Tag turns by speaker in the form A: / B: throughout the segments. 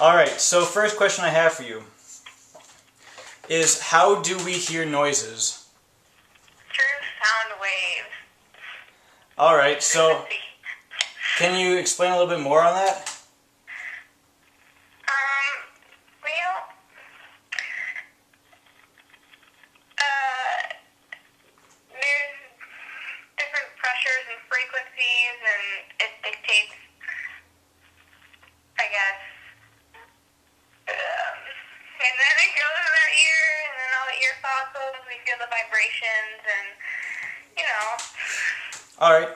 A: All right, so first question I have for you is how do we hear noises?
B: Through sound waves.
A: All right, so can you explain a little bit more on that?
B: Well, there's different pressures and frequencies, and it dictates, I guess, and then it goes in our ear, and then all the ear follicles, we feel the vibrations, and, you know.
A: All right,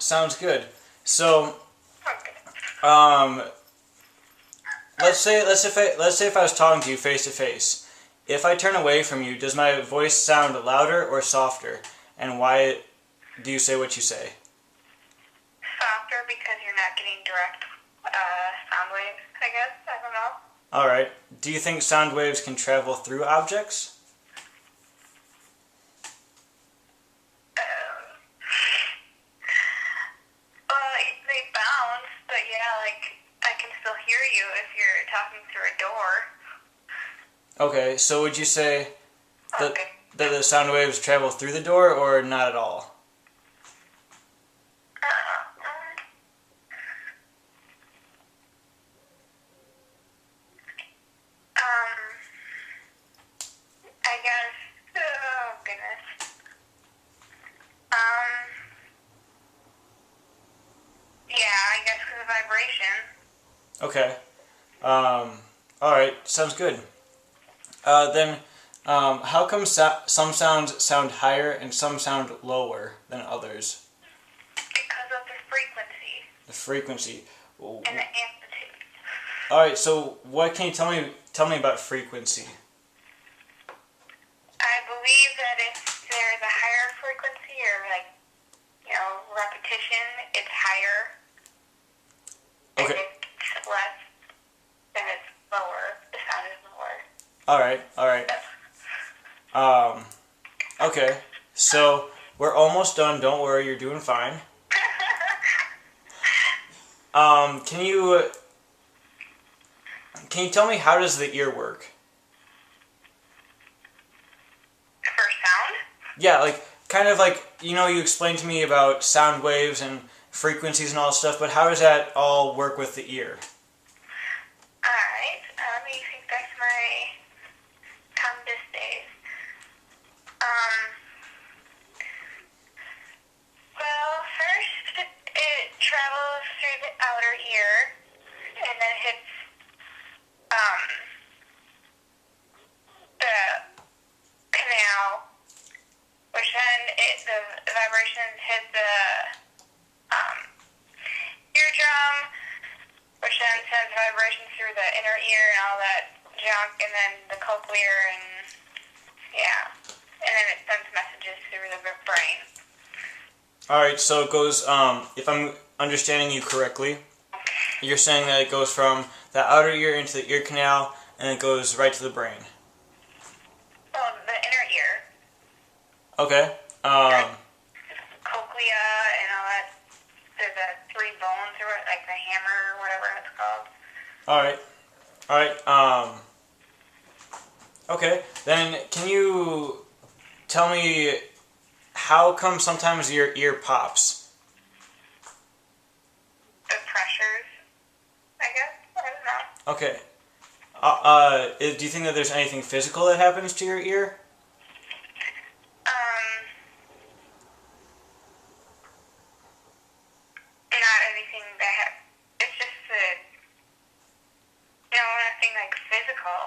A: sounds good. So, let's say if I was talking to you face to face, if I turn away from you, does my voice sound louder or softer? And why do you say what you say?
B: Softer because you're not getting direct sound waves, I guess. I don't know.
A: All right. Do you think sound waves can travel through objects?
B: Well, they bounce, but yeah, like, I can still hear you if you're talking through a door.
A: Okay, so would you say that,
B: Okay.
A: that the sound waves travel through the door or not at all?
B: I guess, oh goodness. Yeah, I guess because of vibration.
A: Okay. All right, sounds good. Then, how come some sounds sound higher and some sound lower than others?
B: Because of the frequency
A: The frequency.
B: and the amplitude.
A: All right, so what can you tell me about frequency?
B: I believe that if there's a higher frequency or repetition, it's higher.
A: Okay.
B: And if it's less, then it's lower. The sound is lower.
A: All right. Okay. So we're almost done. Don't worry, you're doing fine. Can you tell me how does the ear work?
B: For sound?
A: Yeah, like kind of like you explained to me about sound waves and frequencies and all that stuff, but how does that all work with the ear?
B: Alright, let me think back to my compass days. Well, first it travels through the outer ear and then hits the canal, which then the vibrations hit the eardrum, which then sends vibrations through the inner ear and all that junk, and then the cochlear, and and then it sends messages through the brain.
A: All right, so it goes. If I'm understanding you correctly, you're saying that it goes from the outer ear into the ear canal, and it goes right to the brain.
B: Well, the inner ear.
A: Okay.
B: Cochlea and all that. There's the three bones, or like the hammer, or whatever it's called.
A: All right. Okay. Then can you tell me how come sometimes your ear pops?
B: The pressures, I guess. I don't know.
A: Okay. Do you think that there's anything physical that happens to your ear?
B: Not anything it's just nothing like physical,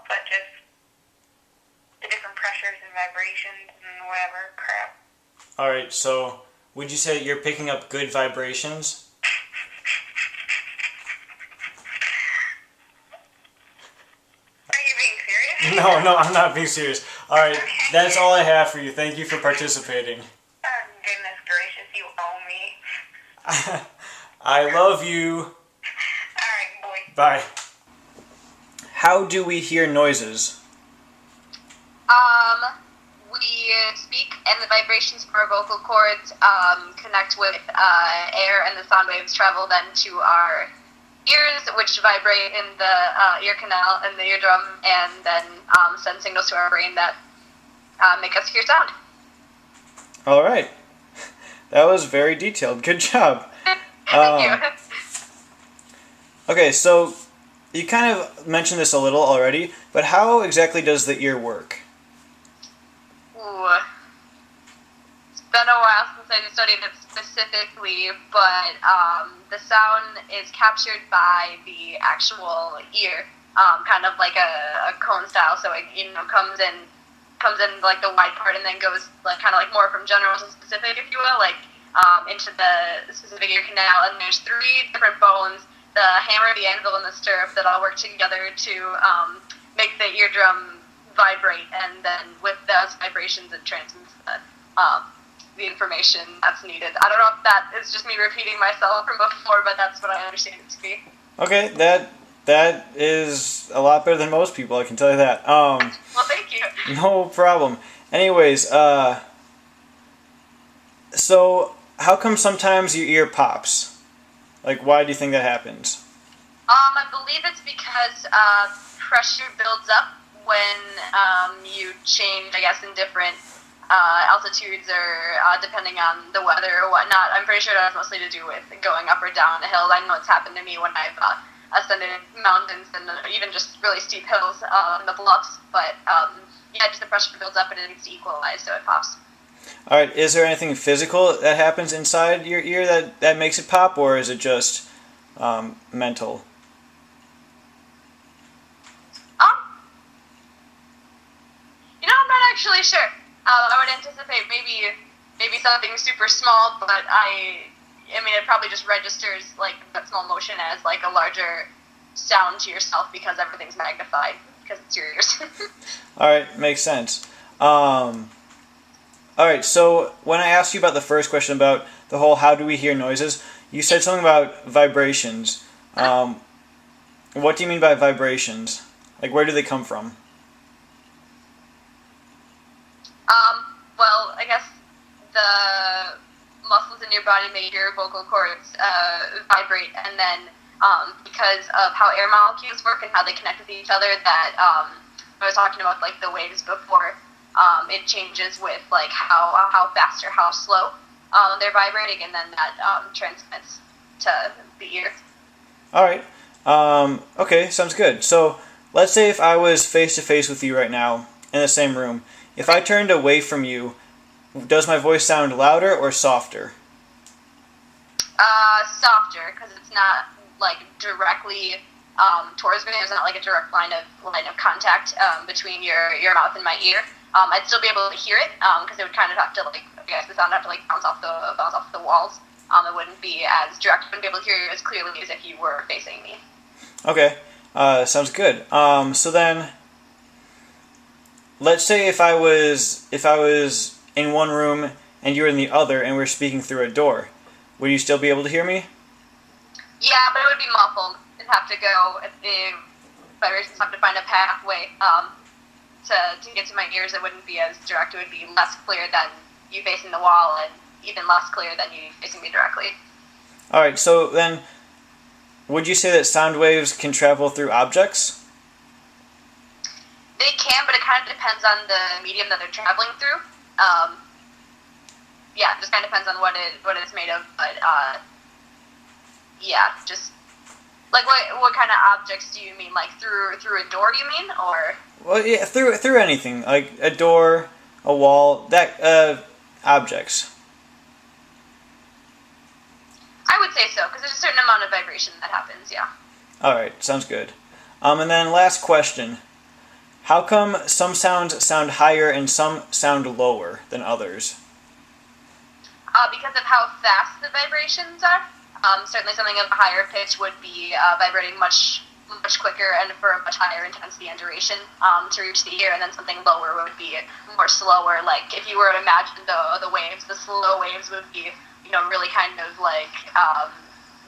B: but just the different pressures and vibrations and whatever crap.
A: All right. So would you say you're picking up good vibrations?
B: Are you being serious?
A: No, I'm not being serious. All right. That's all I have for you. Thank you for participating.
B: Oh, goodness gracious, you owe me.
A: I love you.
B: Alright, boy.
A: Bye. How do we hear noises?
C: We speak, and the vibrations from our vocal cords connect with air, and the sound waves travel then to our ears, which vibrate in the ear canal and the eardrum, and then send signals to our brain that make us hear sound.
A: All right. That was very detailed. Good job.
C: Thank you.
A: Okay, so you kind of mentioned this a little already, but how exactly does the ear work?
C: Ooh. It's been a while since I studied it specifically, but the sound is captured by the actual ear, kind of like a cone style. So it comes in like the wide part and then goes like kind of like more from general to specific, if you will, like into the specific ear canal. And there's 3 different bones: the hammer, the anvil, and the stirrup that all work together to make the eardrum vibrate. And then with those vibrations, it transmits the information that's needed. I don't know if that is just me repeating myself from before, but that's what I understand it to be.
A: Okay, that is a lot better than most people, I can tell you that.
C: Well, thank you.
A: No problem. Anyways, so how come sometimes your ear pops? Like, why do you think that happens?
C: I believe it's because pressure builds up when you change, I guess, in different altitudes or depending on the weather or whatnot. I'm pretty sure that's mostly to do with going up or down a hill. I know it's happened to me when I've ascended mountains and even just really steep hills in the bluffs. But yeah, just the pressure builds up and it needs to equalize, so it pops.
A: All right, is there anything physical that happens inside your ear that makes it pop, or is it just mental?
C: I'm not actually sure. I would anticipate maybe something super small, but I mean, it probably just registers like that small motion as like a larger sound to yourself because everything's magnified because it's your ears.
A: All right, makes sense. All right, so when I asked you about the first question about the whole how do we hear noises, you said something about vibrations. What do you mean by vibrations? Like, where do they come from?
C: Well, I guess the muscles in your body make your vocal cords vibrate, and then because of how air molecules work and how they connect with each other, that I was talking about like the waves before. It changes with like how fast or how slow they're vibrating, and then that transmits to the ear.
A: All right. Okay, sounds good. So let's say if I was face to face with you right now in the same room, if I turned away from you, does my voice sound louder or softer?
C: Softer, because it's not like directly towards me. There's not like a direct line of contact between your mouth and my ear. I'd still be able to hear it because it would kind of have to like, I guess the sound would have to like bounce off the walls. It wouldn't be as direct. I wouldn't be able to hear you as clearly as if you were facing me.
A: Okay, sounds good. So then, let's say if I was in one room and you were in the other, and we're speaking through a door, would you still be able to hear me?
C: Yeah, but it would be muffled. It'd have to go. The vibrations have to find a pathway to get to my ears. It wouldn't be as direct. It would be less clear than you facing the wall, and even less clear than you facing me directly.
A: All right. So then, would you say that sound waves can travel through objects?
C: They can, but it kind of depends on the medium that they're traveling through. Yeah, it just kind of depends on what it's made of. But yeah, just like what kind of objects do you mean? Like through a door, you mean, or?
A: Well, yeah, through anything, like a door, a wall, that objects.
C: I would say so, because there's a certain amount of vibration that happens. Yeah.
A: All right, sounds good. And then last question. How come some sounds sound higher and some sound lower than others?
C: Because of how fast the vibrations are. Certainly something of a higher pitch would be vibrating much quicker and for a much higher intensity and duration to reach the ear, and then something lower would be more slower. Like if you were to imagine the waves, the slow waves would be, really kind of like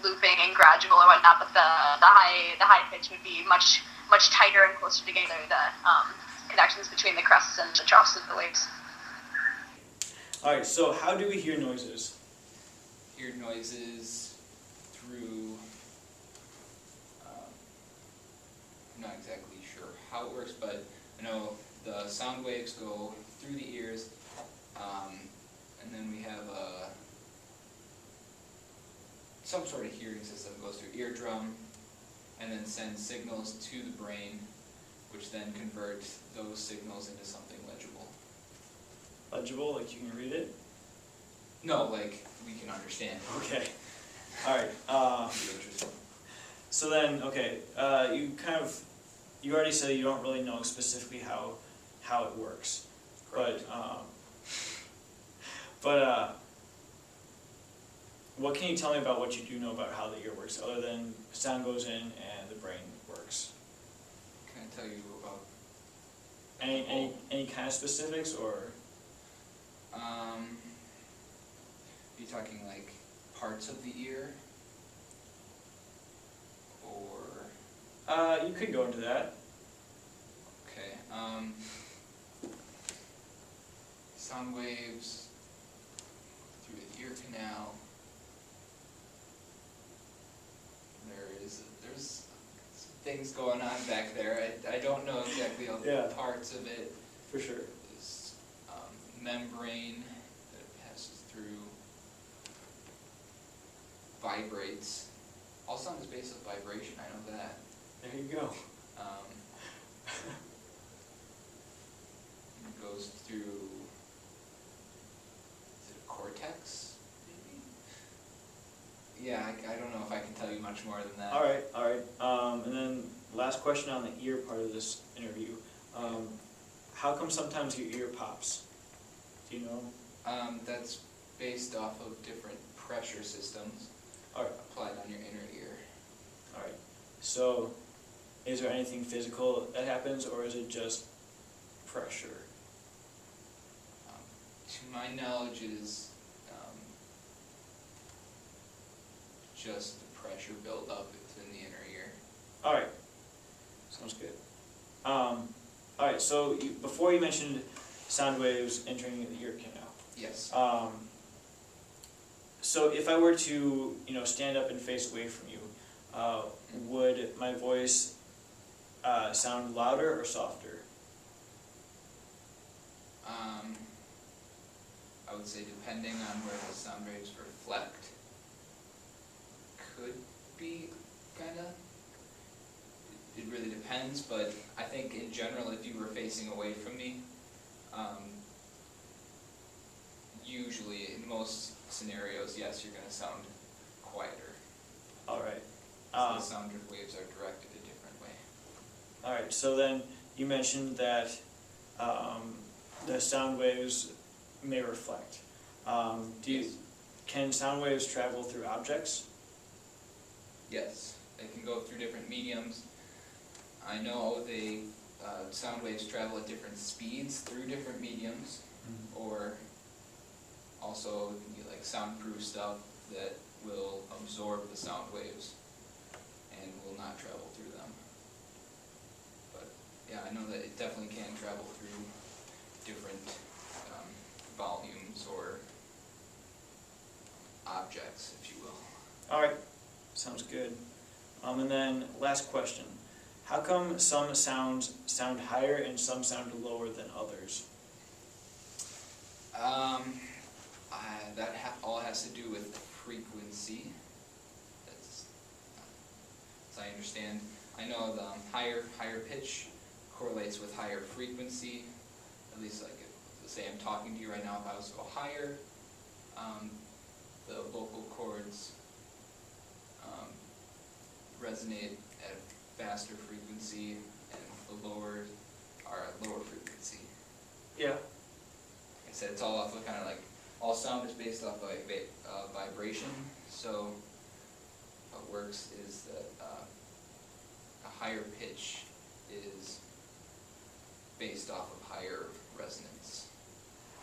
C: looping and gradual or whatnot, but the high pitch would be much tighter and closer together, the connections between the crests and the troughs of the waves.
A: All right, so how do we hear noises?
D: Hear noises through how it works, but I know the sound waves go through the ears, and then we have some sort of hearing system that goes through eardrum, and then sends signals to the brain, which then converts those signals into something legible.
A: Legible, like you can read it?
D: No, like we can understand.
A: Okay. All right.
D: Interesting.
A: So then, okay, you already said you don't really know specifically how it works,
D: Correct.
A: but what can you tell me about what you do know about how the ear works, other than sound goes in and the brain works?
D: Can I tell you about
A: Any kind of specifics, or?
D: Are you talking like parts of the ear? Or
A: You could go into that.
D: okay, sound waves through the ear canal. There's some things going on back there. I don't know exactly all the
A: Yeah.
D: parts of it.
A: For sure.
D: There's membrane that it passes through, vibrates. All sound is based on vibration, I know that.
A: There you go.
D: It goes through, is it a cortex, maybe? Yeah, I don't know if I can tell you much more than that.
A: All right. And then last question on the ear part of this interview. How come sometimes your ear pops? Do you know?
D: That's based off of different pressure systems
A: All right.
D: applied on your inner ear.
A: All right. So, is there anything physical that happens, or is it just pressure?
D: To my knowledge, it is just the pressure buildup within the inner ear.
A: All right. Sounds good. All right. So before you mentioned sound waves entering the ear canal.
D: Yes.
A: So if I were to, stand up and face away from you, would my voice sound louder or softer?
D: I would say depending on where the sound waves reflect, could be kind of, it really depends, but I think in general if you were facing away from me, usually in most scenarios, yes, you're going to sound quieter.
A: All right.
D: So the sound waves are directed a different way.
A: All right. So then you mentioned that the sound waves may reflect.
D: Yes.
A: Can sound waves travel through objects?
D: Yes, they can go through different mediums. I know sound waves travel at different speeds through different mediums, or also it can be like soundproof stuff that will absorb the sound waves and will not travel through them. But yeah, I know that it definitely can travel through different volumes or objects, if you will.
A: All right. Sounds good. And then last question. How come some sounds sound higher and some sound lower than others?
D: That all has to do with frequency. That's, as I understand, I know the higher pitch correlates with higher frequency. At least, like, say I'm talking to you right now, if I was to go higher, the vocal cords resonate at a faster frequency, and the lower are at lower frequency.
A: Yeah.
D: Like I said, it's all off of kind of like, all sound is based off of vibration, so how it works is that a higher pitch is based off of higher resonance.